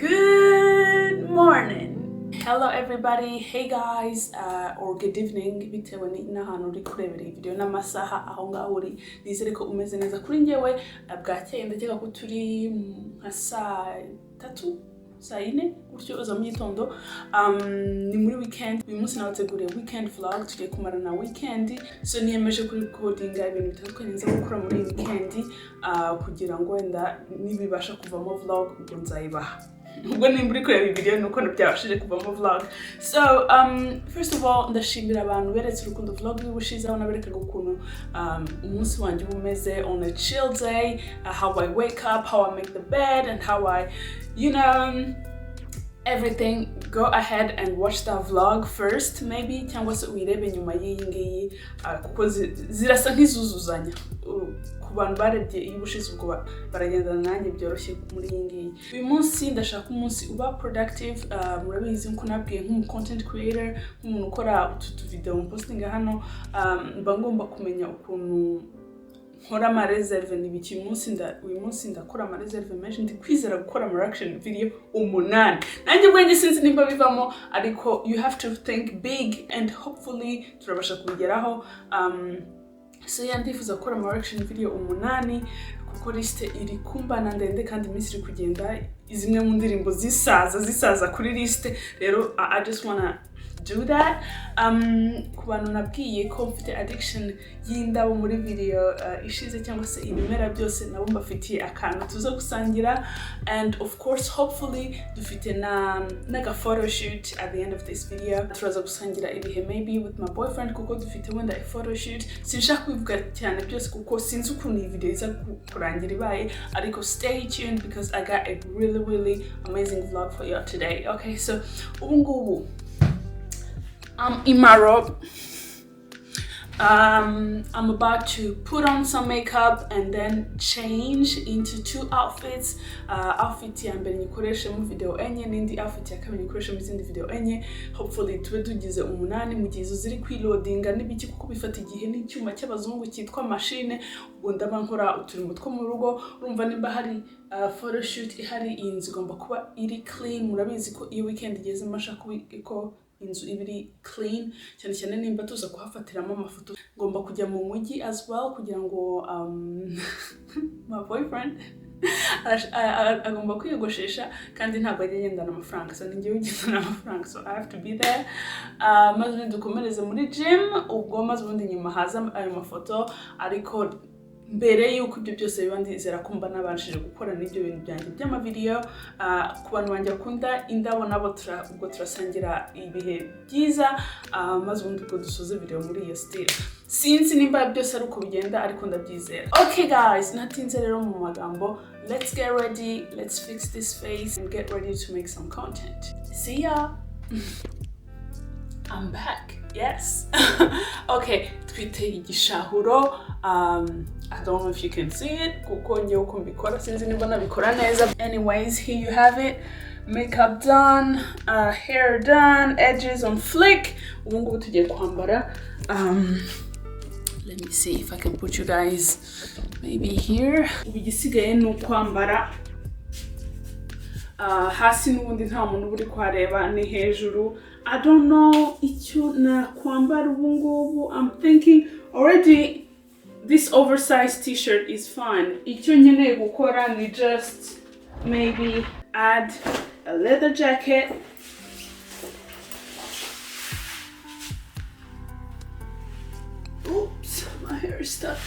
Good morning. Hello everybody. Hey guys, or good evening bitewe n'ahantu uri kurebera iyi video n'amasaha aho ngaho uri. Nizere ko umeze neza kuri njyewe. Bwakeye ndakeka ko turi nka saa 3 saa 4 gutyo uza mu gitondo. Ni muri weekend. Uyu munsi nabateguriye weekend vlog, tugiye kumara na weekend. So niyemeje kuri recordinga ibintu bitandukanye nza gukora muri weekend kugira ngo wenda nibibasha kuvamo vlog ubwo nzayibaha. Ubwo nimba uri kureba video nuko byabashije kuvamo vlog. So first of all ndashimira abantu beretse urukundo vlog y'ubushize aho naberekaga ukuntu umunsi wanjye umeze on a chill day, how I wake up, how I make the bed and how I everything. Go ahead and watch that vlog first maybe cyangwa se uyirebe nyuma y'iyi ngiyi kuko zirasa nk'izuzuzanya ku bantu barebye y'ubushize ubwo baragendana nanjye byoroshye muri iyi ngiyi. Uyu munsi ndashaka umunsi uba productive. Murabizi nko nabwiye nk'umu content creator, nk'umuntu ukora utu video posting hano, mba ngomba kumenya ukuntu nkora ama reserve n'ibiki. Uyu munsi ndakora ama reserve menshi, ndi kwizera gukora ama reaction video 8. Nanjye ubwenge sinzi nimba bivamo, ariko you have to think big and hopefully turabasha kubigeraho. So ndifuza gukora ama reaction video 8 kuko liste iri kumbana ndende kandi iminsi iri kugenda, zimwe mu ndirimbo zisaza kuri liste. Rero I just wanna do that. Ku bantu nabwiye ko mfite addiction y'indabo muri video ishize cyangwa se ibimera byose, nabo mbafitiye akantu tuza gusangira, and of course hopefully dufite naga photoshoot at the end of this video. Turaza gusangira ibihe maybe with my boyfriend kuko dufite wenda photoshoot. Sinshaka kubivuga cyane byose kuko sinzi ukuntu iyi video iza kurangira ibaye, ariko stay tuned because I got a really amazing vlog for you today. Okay, so ubu ngubu I'm in my robe. I'm about to put on some makeup and then change into 2 outfits. Outfit ya mbere nikoresha mu video enye, n'indi outfit ya kabiri nikoresha mu zindi video enye. Hopefully tube tugize 8 mu gihe ziri kwiloadinga n'ibiki kuko bifata igihe n'icyuma cy'abazungu cyitwa machine. Ubu ndaba nkora uturimo two mu rugo. Urumva nimba hari photoshoot ihari, iyi nzu igomba kuba iri clean. Murabizi ko iyo weekend igeze masha ko inzu ibiri clean, cyane cyane nimba tuza kuhafatiramo amafoto. Ngomba kujya mu mujyi as well kugira ngo my boyfriend agomba kwiyogoshesha kandi ntabwo ajya agendana amafaranga, so ninjye ugendana amafaranga, so I have to be there. Maze dukomereze muri gym, ubwo maze ubundi nyuma haza ayo mafoto. Ariko mbere yuko ibyo byose biba ndizera ko mba nabashije gukora n'ibyo bintu byanjye by'ama video. Ku bantu banjye bakunda indabo nabo ubwo turasangira ibihe byiza, maze ubundi ubwo dusoze video muri iyo style. Sinzi nimba byose ari uko bigenda ariko ndabyizera. Okay guys, natinze rero mu magambo. Let's get ready, let's fix this face and get ready to make some content. See ya. I'm back. Yes. Okay, twite igishahuro. I don't know if you can see it kuko njye uko mbikora sinzi nimba nabikora neza. Anyways, here you have it. Makeup done, hair done, edges on flick. Ubu ngubu tugiye kwambara. Let me see if I can put you guys maybe here. Ubu igisigaye ni ukwambara hasi n'ubundi nta muntu uri kwareba, ni hejuru. I don't know icyo nakwambara ubu ngubu. I'm thinking already this oversized t-shirt is fine. Icyo nkeneye gukora ni just maybe add a leather jacket. Oops, my hair is stuck.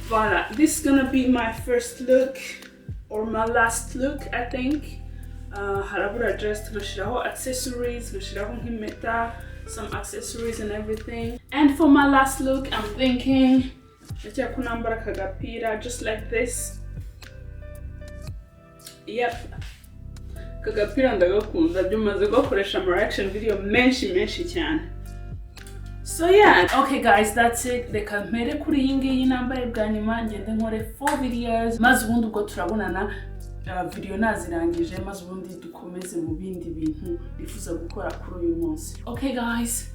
Voila, this is gonna be my first look or my last look, I think. Harabura dress, ngashiraho accessories, ngashiraho nk'impeta, some accessories and everything. And for my last look, I'm thinking ndajya kunambara kagapira just like this. Yep, kagapira ndagakunda, byumaze gukoresha ama reaction video menshi cyane. So yeah, okay guys, that's it. Reka mpere kuri iyi ngiyi nambaye bwa nyuma, ngende nkore 4 videos, maze ubundi ubwo turabonana video nazirangije, maze ubundi dukomeze mu bindi bintu bifuza gukora kuri uyu munsi. Okay guys.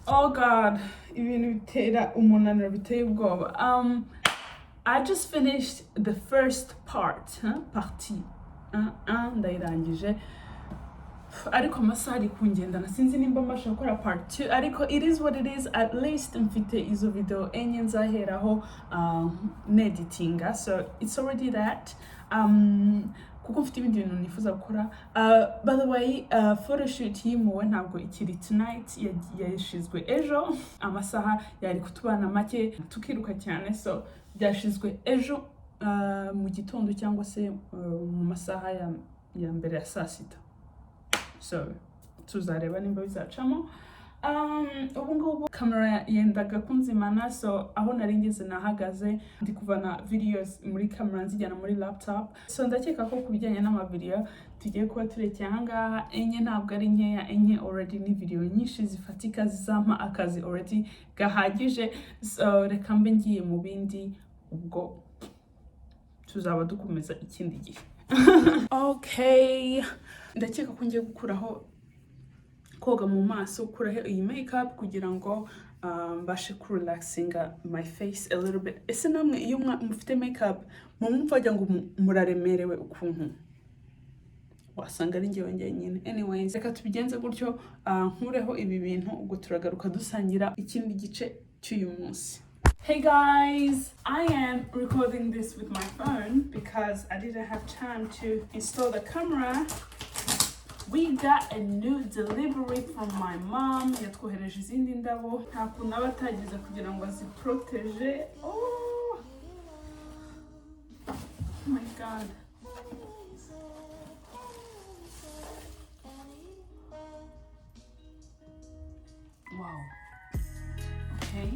Oh god, ibintu bitera umunaniro biteye ubwoba. I just finished the first part, partie 1 ndayirangije, ariko amasaha ari kungendana sinzi nimba mbasha gukora part 2, ariko it is what it is. At least mfite izo video enye nzaheraho neditinga, so it's already that. Kuko mfite ibindi bintu nifuza gukora. By the way, photoshoot yimuwe ntabwo ikiri tonight, yashizwe ejo, amasaha yari kutubana make tukiruka cyane, so byashizwe ejo mu gitondo cyangwa se mu masaha ya mbere ya saa sita. So tuzareba nimba bizacamo. Ubu ngubu kamera yendaga kunzimana, so aho nari ngeze nahagaze ndi kuvana videos muri kamera nzijyana muri laptop. So ndakeka ko kubijyanye n'amavideo tugiye kuba turekeye ahangaha. Enye ntabwo ari nkeya, enye already ni video nyinshi zifatika zizampa akazi already gahagije. So reka mbe ngiye mu bindi, ubwo tuzaba dukomeza ikindi gihe. Okay, ndakeka ko ngiye gukuraho koga mu maso, gukuraho iyi makeup kugira ngo mbashe kurelaxinga my face a little bit. Ese namwe iyo mufite makeup mumva ajya ngo muraremerewe ukuntu, wasanga ari njyewe njyenyine. Anyways, reka tubigenze gutyo, nkureho ibi bintu, ubwo turagaruka dusangira ikindi gice cy'uyu munsi. Hey guys, I am recording this with my phone because I didn't have time to install the camera. We got a new delivery from my mom. Yatwohereje izindi ndabo, nta kuntu aba atagize kugira ngo aziproteje. Oh my god. Wow. Okay.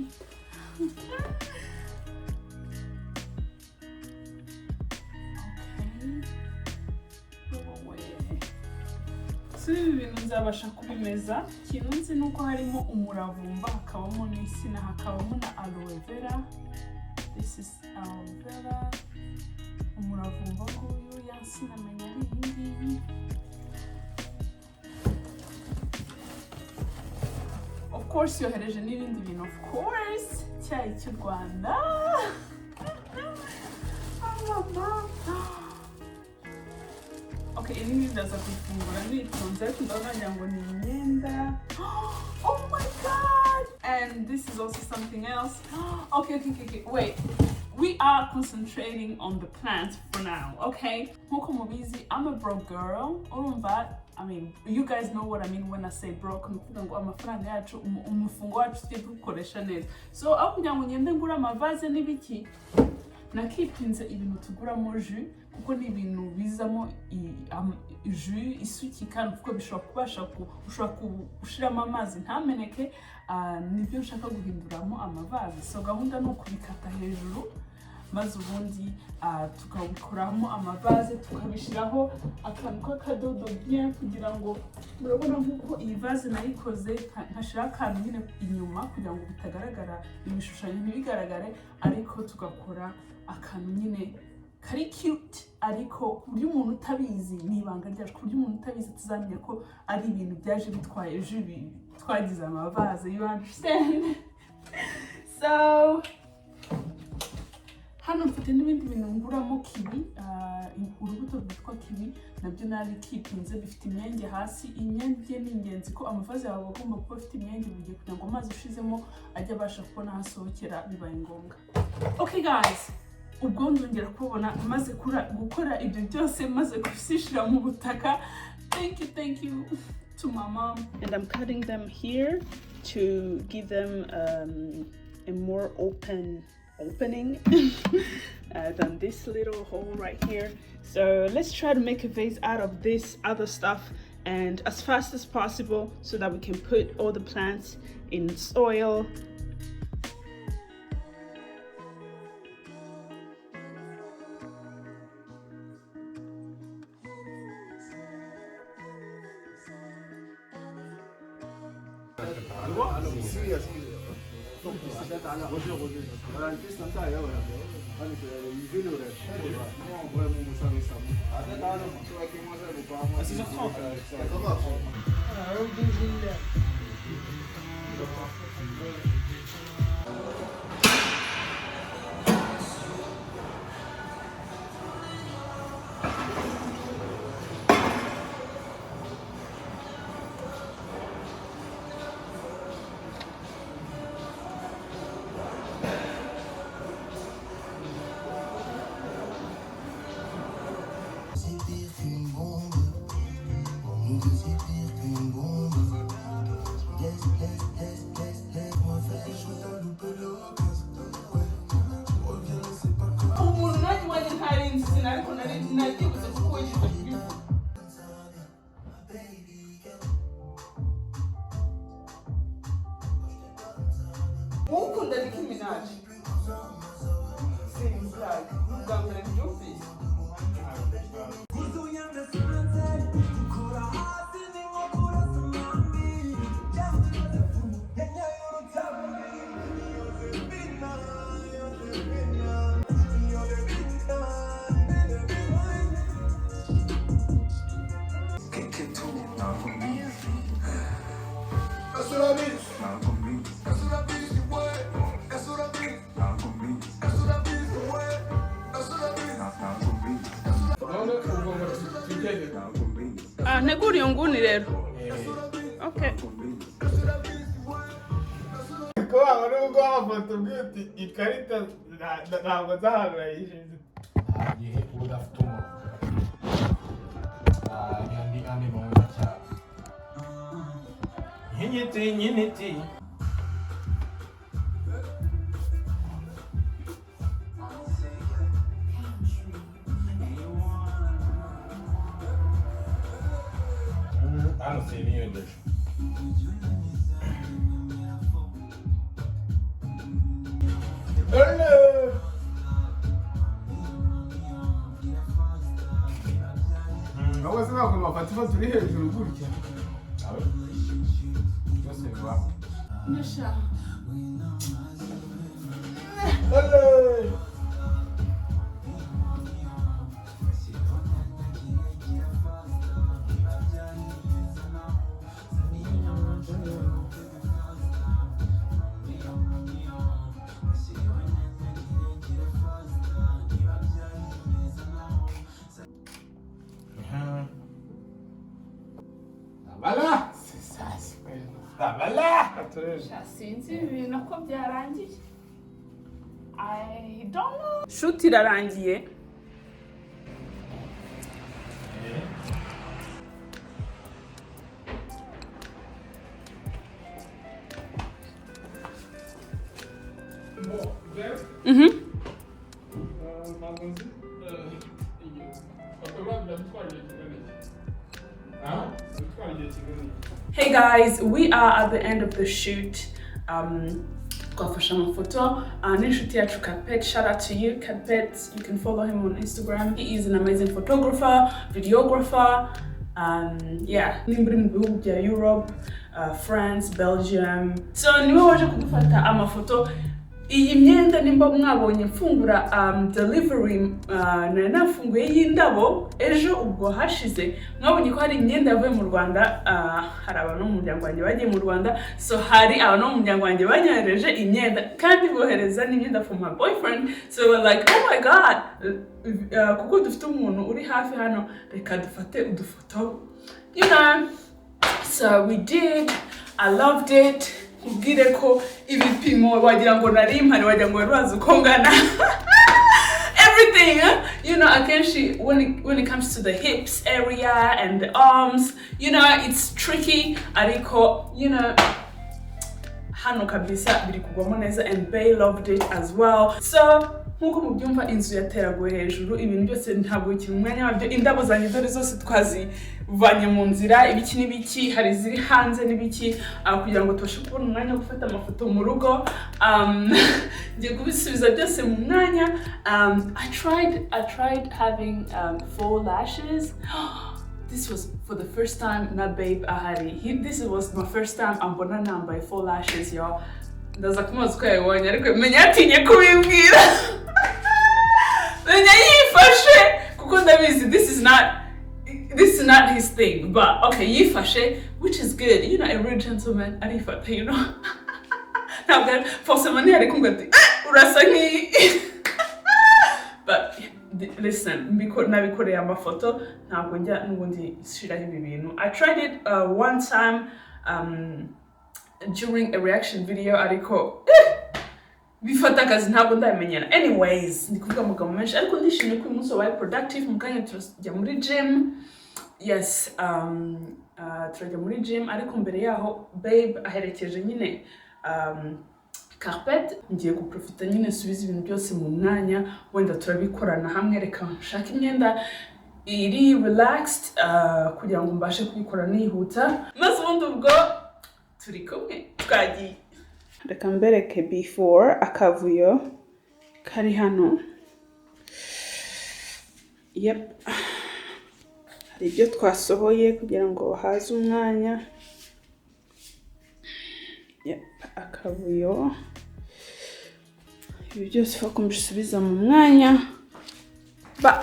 So ibi bintu nzabasha kubimeza. Ikintu nzi nuko harimo umuravumba, hakabamo n'insina, hakabamo na aloe vera. This is aloe vera. Umuravumba nguyu, ya nsina amenya ari iyi ngiyi. Of course yohereje n'ibindi bintu, of course. Icyayi cy'u Rwanda. Okay, ibi ndaza kufungura nitonze, ariko ndagira ngo ni imyenda. Oh my god! And this is also something else. Okay, wait. We are concentrating on the plants for now, okay? Nkuko mubizi, I'm a broke girl. Urumva, I mean, you guys know what I mean when I say broke. Nukuvuga ngo amafaranga yacu, umufungo wacu tujye dukoresha neza. So aho kugira ngo ngende ngura amavaze n'ibiki, nakipinze ibintu tuguramo jus, kuko ni ibintu bizamo jus isukika, kuko bishobora kubasha ushobora gushiramo amazi ntameneke, nibyo nshaka guhinduramo amavaze. So gahunda no kubikata hejuru, maze ubundi tukabikoramo amavaze, tukabishiraho akantu k'akadodo bien, kugira ngo murabona nkuko iyi vaze nayikoze, nkashira akantu nyine inyuma kugira ngo bitagaragara, ibishushanyo ntibigaragare, ariko tugakora akantu nyine kari cute, ariko ku buryo umuntu utabizi ni ibanga ryacu, ku buryo umuntu utabizi tuzamenya ko ari ibintu byaje bitwaye jus twagize amavaze, you understand? So hano mfite n'ibindi bintu nguramo kiwi, urubuto rwitwa kiwi, nabyo nari kipinze, bifite imyenge hasi. Imyenge ni ingenzi ko amavaze yawe agomba kuba afite imyenge bugiye kugira ngo amazi ushizemo ajye abasha kubona hasohokera bibaye ngombwa. Okay guys, ubwo ndongera kubona maze gukora ibyo byose, maze gusishira mu butaka. Thank you to my mom. And I'm cutting them here to give them a more opening than this little hole right here. So let's try to make a vase out of this other stuff, and as fast as possible, so that we can put all the plants in soil. neguri iyo nguni rero. Okay. Ko nubwo amafoto bwite ikarita ntabwo zahagarayishije. Igihe udafite umuntu. Andi mu ntoki. Nyiniti. I don't see any English. Hello. Aho se nako mafata turi hejuru gutya. Aho. Just wa. Nisha. Hello. Bala. Bala. Sinzi ibintu ko byarangiye. I don't know. Shoot irarangiye. Hey guys, we are at the end of the shoot. Twafashe amafoto n'inshuti yacu Katpet. Shout out to you, Katpet. You can follow him on Instagram. He is an amazing photographer, videographer. Yeah, nimba mu bihugu bya Europe, France, Belgium. So niwe waje kudufata amafoto. Iyi myenda nimba mwabonye mfungura delivery nafunguye y'indabo ejo ubwo hashize mwabonye ko hari imyenda yavuye mu Rwanda. Hari abantu mu muryango wanjye bagiye mu Rwanda, so hari abantu mu muryango wanjye banyohereje imyenda kandi bohereza n'imyenda from my boyfriend. So we're like, oh my god, kuko dufite umuntu uri hafi hano, reka dufate udufoto, you know. So we did. I loved it. Ubwire ko ibipimo wagira ngo nari impari, wagira ngo warubaza uko ngana. Everything, you know, akenshi when it comes to the hips area and the arms, you know, it's tricky, ariko, you know, hano kabisa biri kugwamo neza, and Bay loved it as well. So nkuko mubyumva inzu yateraguye hejuru, ibintu byose ntabwo bikiri umwanya wabyo. Indabo zanjye dore zose twazivanye mu nzira, ibiki n'ibiki, hari ziri hanze n'ibiki, kugira ngo tubashe kubona umwanya wo gufata amafoto mu rugo. Ngiye kubisubiza byose mu mwanya. I tried having faux lashes. This was for the first time, not babe ahari. This was my first time ambona nambaye faux lashes, y'all. Ndaza kumaza uko yabonye, ariko menya atinye kubimbwira. Menya yifashe kuko ndabizi this is not his thing, but okay, yifashe, which is good, you know, a real gentleman arifata, you know. Now that for someone here kumgati urasa nki. But listen, nabikoreye amafoto ntabwo njya n'ubundi shiraho ibi bintu. I tried it one time during a reaction video, ariko bifata akazi ntabwo ndamenyera. Anyways, ndi kuvuga amagambo menshi ariko ndishimye ko uyu munsi wabaye productive. Mu kanya turajya muri gym. Yes, turajya muri gym ariko mbere yaho babe aherekeje nyine carpet. Ngiye guprofita nyine subiza ibintu byose mu mwanya, wenda turabikorana hamwe. Reka nshaka imyenda iri relaxed kugira ngo mbashe kubikora nihuta, maze ubundi ubwo turi kumwe twagiye. Reka mbereke before akavuyo kari hano. Yep, hari ibyo twasohoye kugira ngo haze umwanya. Yep, akavuyo ibi byose fako mbisubiza mu mwanya. But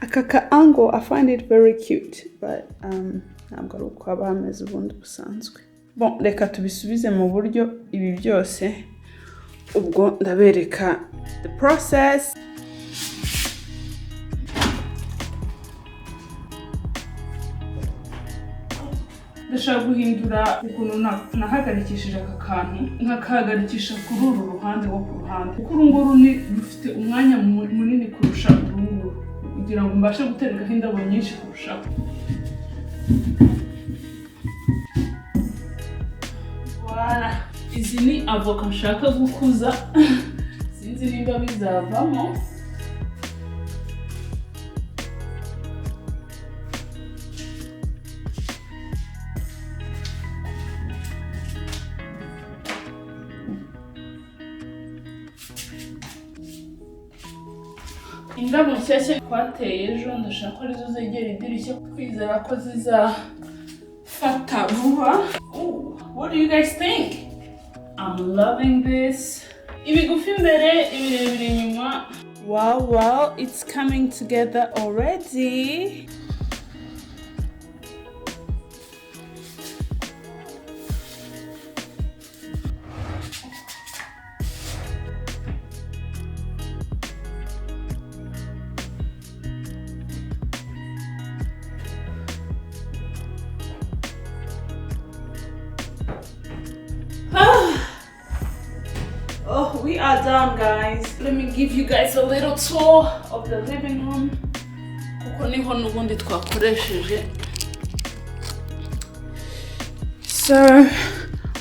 aka angle I find it very cute, but ntabwo ari uko aba hameze ubundi busanzwe. Bon, reka tubisubize mu buryo ibi byose, ubwo ndabereka the process. Ndashaka guhindura ukuntu nahagarikishije aka kantu, nkakahagarikisha kuri uru ruhande wo ku ruhande, kuko uru nguru rufite umwanya munini kurusha uru nguru, kugira ngo mbashe guterekaho indabo nyinshi kurushaho. Voilà, izi ni avoka nshaka gukuza. Sinzi nimba bizavamo. Indabo nshyashya twateye ejo ndashaka arizo zegera idirishya, kwizera ko zizafata vuba. What do you guys think? I'm loving this. Ibigufi imbere, ibirebire inyuma. Wow, it's coming together already. Oh, we are done, guys. Let me give you guys a little tour of the living room. Kuko niho nubundi twakoresheje. So,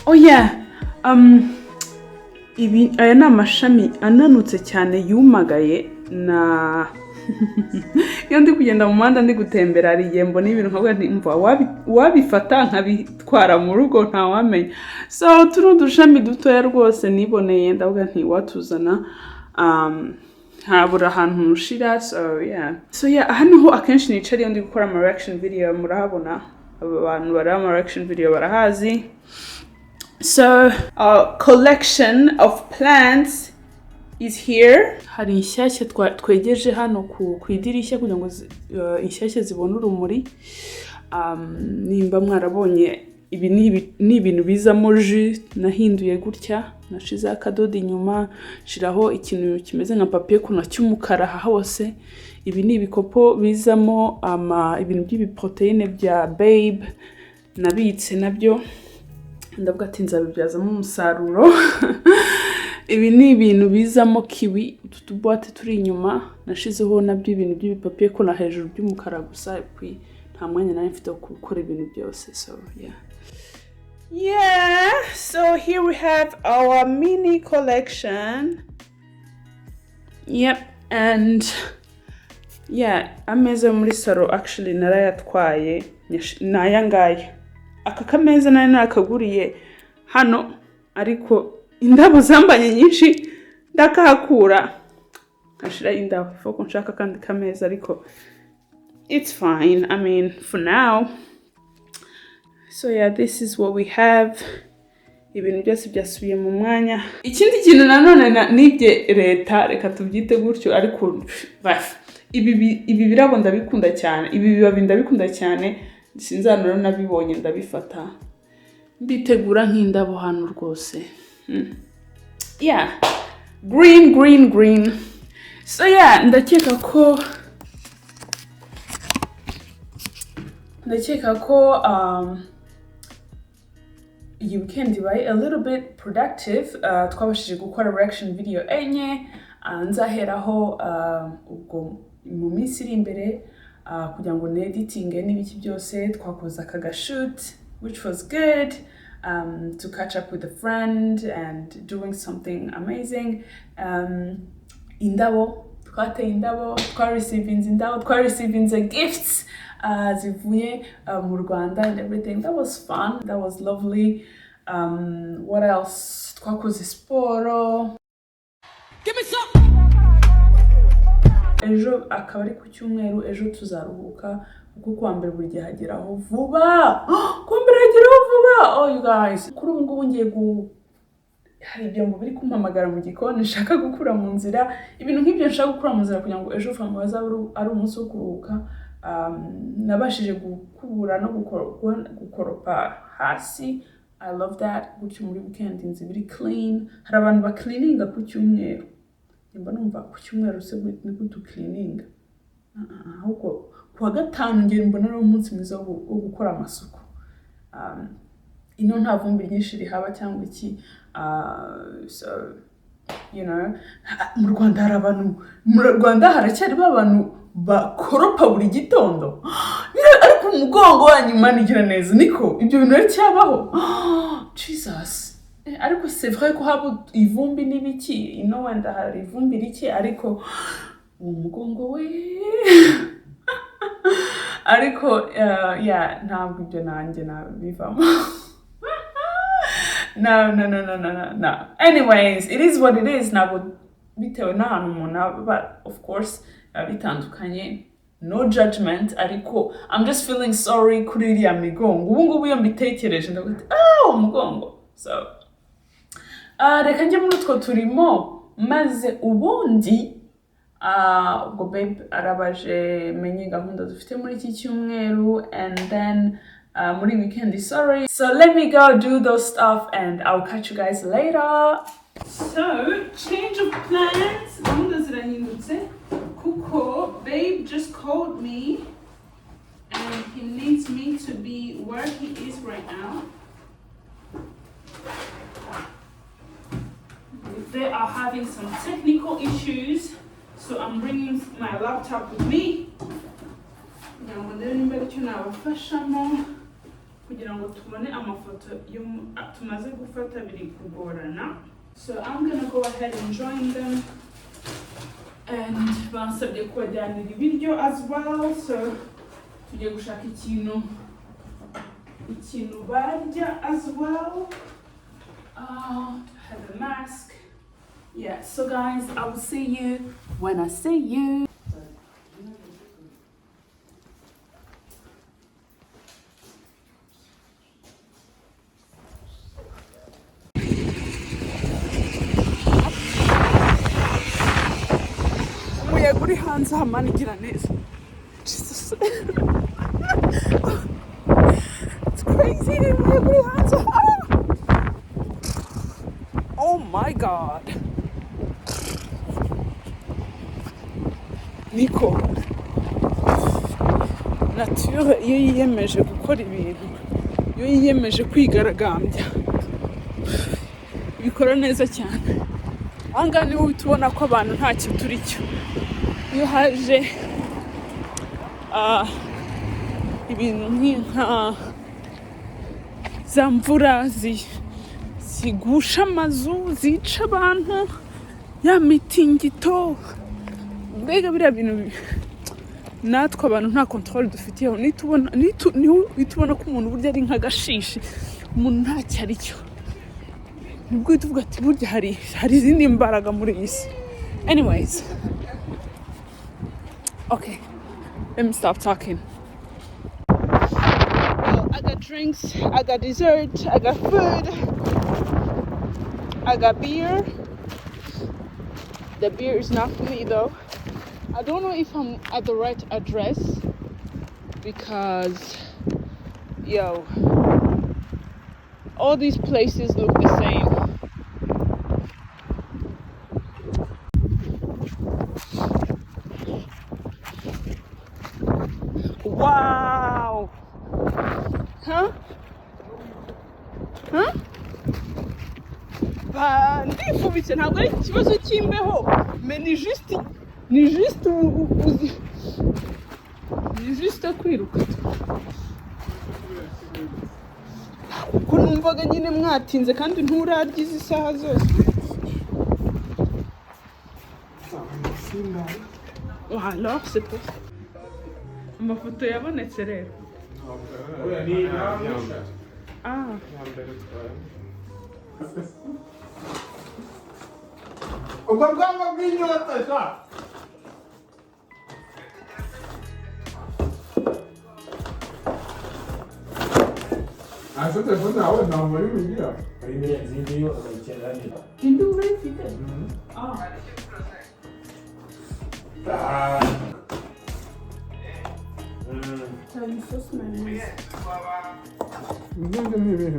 oh yeah, aya ni amashami ananutse cyane yumagaye na iyo ndi kugenda mu muhanda ndi gutembera ari yembo n'ibintu nkabwo ntimva wabifata nkabitwara mu rugo nta wamenya. So turu dushami dutoya rwose niboneye ndavuga nti watuzana habura ahantu nushira. So yeah, hano ho akenshi nicara iyo ndi gukora ama reaction video, murahabona abantu bari ama reaction video barahazi. So our collection of plants is here. Hari inshyashya twegeje hano ku idirishya kugira ngo inshyashya zibone urumuri. Nimba mwarabonye ibi ni ibintu bizamo jus nahinduye gutya, nashize akadodo inyuma, shiraho ikintu kimeze nka papier kuna cy'umukara hose. Ibi ni ibikopo bizamo ibintu by'ibiproteine bya babe nabitse nabyo, ndavuga ati nzabibyazamo umusaruro. Ibi ni ibintu bizamo kiwi, utu tubuwate turi inyuma nashizeho nabyo ibintu by'ibipapier ko na hejuru by'umukara gusa, nta mwanya nari mfite wo gukora ibintu byose. So yeah, so here we have our mini collection. Yep, and yeah, ameza muri saro actually narayatwaye naya ngaya. Aka kameza nari nakaguriye hano ariko indabo zambanye nyinshi ndakahakura nkashira indabo foko nshaka kandi kameza, ariko it's fine, I mean for now. So yeah, this is what we have. Ibintu byose byasubiye mu mwanya. Ikindi kintu nanone nibye leta, reka tubyite gutyo, ariko ibi birabo ndabikunda cyane, ibi bibabi ndabikunda cyane, sinzanura nabibonye ndabifata mbitegura nk'indabo hano rwose. Yeah, green. So yeah, ndakeka ko iyi weekend ibaye a little bit productive. Twabashije gukora reaction video enye, nzaheraho ubwo mu minsi iri imbere kugira ngo neditinge n'ibiki byose. Twakoze aka shoot which was good, to catch up with a friend and doing something amazing. Indabo, twateye indabo, twareceiving gifts zivuye mu Rwanda and everything. That was fun, that was lovely. What else? Twakoze siporo. Give me some. Ejo akaba ari ku cyumweru, ejo tuzaruhuka kuko kuwa mbere buri gihe hageraho vuba. Kuwa mbere hageraho vuba. Oh you guys, kuri ubu ngubu ngiye hari ibyombo biri kumpamagara mu gikoni nshaka gukura mu nzira. Ibintu nk'ibyo nshaka gukura mu nzira kugira ngo ejo fama bazaba ari umunsi wo kuruhuka. Nabashije gukubura no gukoropa hasi. I love that. Gutyo muri weekend inzi biri clean. Hari abantu ba cleaninga ku cyumweru. Nimba numva ku cyumweru se ni gutu cleaninga. Ahubwo kuwa gatanu ngiye mbona ari umunsi mwiza wo gukora amasuku. Ino nta vumbi nyinshi rihaba cyangwa iki. So you know, mu Rwanda hari abantu, mu Rwanda haracyari abantu bakoropa buri gitondo. Ariko umugongo wanyu manigira neza niko ibyo bintu ari cyabaho. Jesus. Ariko c'est vrai ko haba ivumbi n'ibiki, wenda hari ivumbi rike ariko umugongo we. Ariko yeah, ntabwo ibyo nanjye nabivamo. No. Anyways, it is what it is. Ntabwo bitewe n'ahantu umuntu, but of course bitandukanye. No judgment, ariko I'm just feeling sorry kuri iriya migongo. Ubu ngubu iyo mbitekereje ndavuga umugongo. So reka njye muri utwo turimo maze ubundi ubwo babe arabaje menye gahunda dufite muri iki cyumweru, and then muri weekend sorry. So let me go do those stuff and I'll catch you guys later. So change of plans. Gahunda zirahindutse kuko babe just called me and he needs me to be where he is right now. They are having some technical issues, so I'm bringing my laptop with me. Kugira ngo tubone amafoto tumaze gufata biri kugorana. So I'm gonna go ahead and join them, and bansabye kubajyanira ibiryo as well, so tujye gushaka ikintu barya as well. Have a mask. Yeah, so guys, I will see you when I see you. Umuyaga uri hanze hamanigira neza. Jesus. It's crazy. Umuyaga uri hanze. Oh my God. Niko. Nature iyo yiyemeje gukora ibintu, iyo yiyemeje kwigaragambya, bikora neza cyane. Ahangaha niho tubona ko abantu ntacyo turi cyo. Iyo haje ibintu nk'inka za mvura zigusha amazu, zica abantu, ya mitingito, mbega biriya bintu natwe abantu nta control dufitiyeho. Nitubona ko umuntu burya ari nk'agashishi, umuntu ntacyo ari cyo, nibwo tuvuga ati burya hari izindi mbaraga muri iyi si. Anyways, okay, let me stop talking. Well, I got drinks, I got dessert, I got food, I got beer. The beer is not for me though. I don't know if I'm at the right address because, all these places look the same. Wow! Huh? ndifubitse ntabwo ari ikibazo cy'imbeho me ni juste kwiruka kuko numvaga nyine mwatinze kandi nturarya izi saha zose. Alors c'est pour ça amafoto yabonetse rero. ubwo bwaba bw'inyota sha asa telefone yawe ntabwo ari kugira indi urayifite? cyane isosi mayonnaise ngende nibihe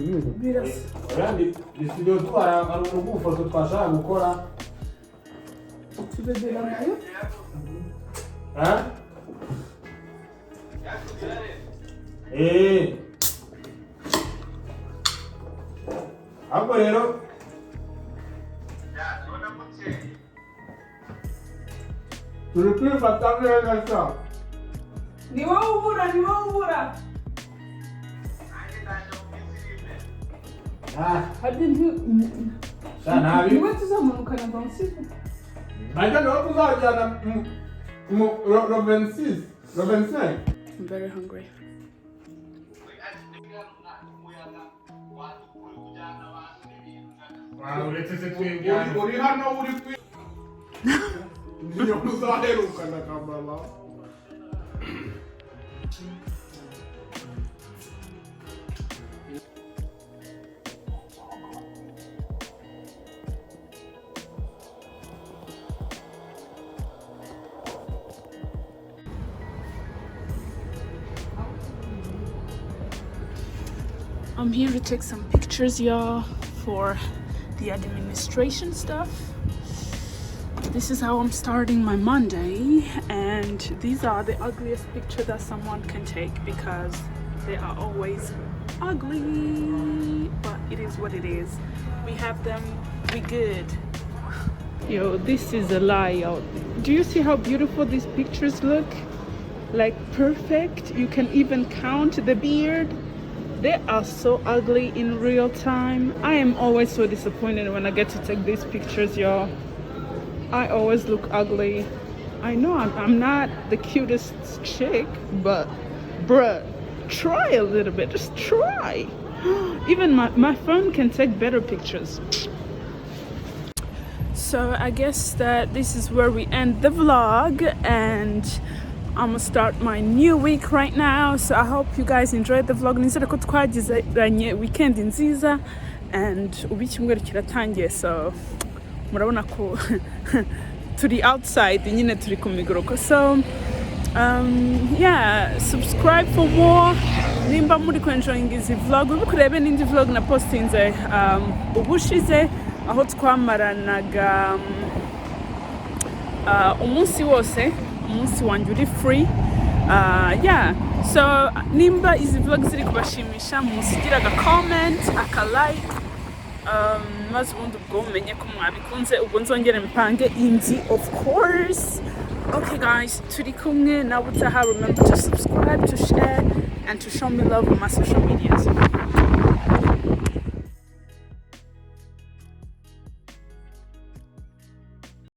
birasa. Orandi studio twara urugo foto twashaka gukora. Tu veux de la mayo? Hein? Hapo rero turi kwifata neza sha Ni wowe ubura. Hadi niwe tuzamanukana bansika. najya niho tuzajyana mu ro 26 ro 25. I'm very hungry. uri hano uri niyo uzaherukana kamala. I'm here to take some pictures, y'all, for the administration stuff. This is how I'm starting my Monday, and these are the ugliest pictures that someone can take because they are always ugly, but it is what it is. We have them, we good. Yo, this is a lie, y'all. Do you see how beautiful these pictures look? Like perfect. You can even count the beard. They are so ugly in real time. I am always so disappointed when I get to take these pictures, y'all. I always look ugly. I know I'm not the cutest chick, but bruh, try a little bit. Just try. Even my phone can take better pictures. So I guess that this is where we end the vlog, and I'm gonna start my new week right now. So I hope you guys enjoyed the vlog. Nizere ko twagizanye weekend nziza, and ubu icyumweru kiratangiye, so murabona ko turi outside nyine turi ku migoroko. So yeah, subscribe for more. Nimba muri ku enjoying izi vlog, uri kurebe n'indi vlog na postinze ubushize aho twamaranaga umunsi wose, umunsi wanjye uri free. Yeah, so nimba izi vlog ziri kubashimisha, musigira aga comment, aka like, maze ubundi ubwo mumenye ko mwabikunze, ubwo nzongere mpange indi of course. Okay guys, turi kumwe na utaha. Remember to subscribe, to share, and to show me love on my social medias.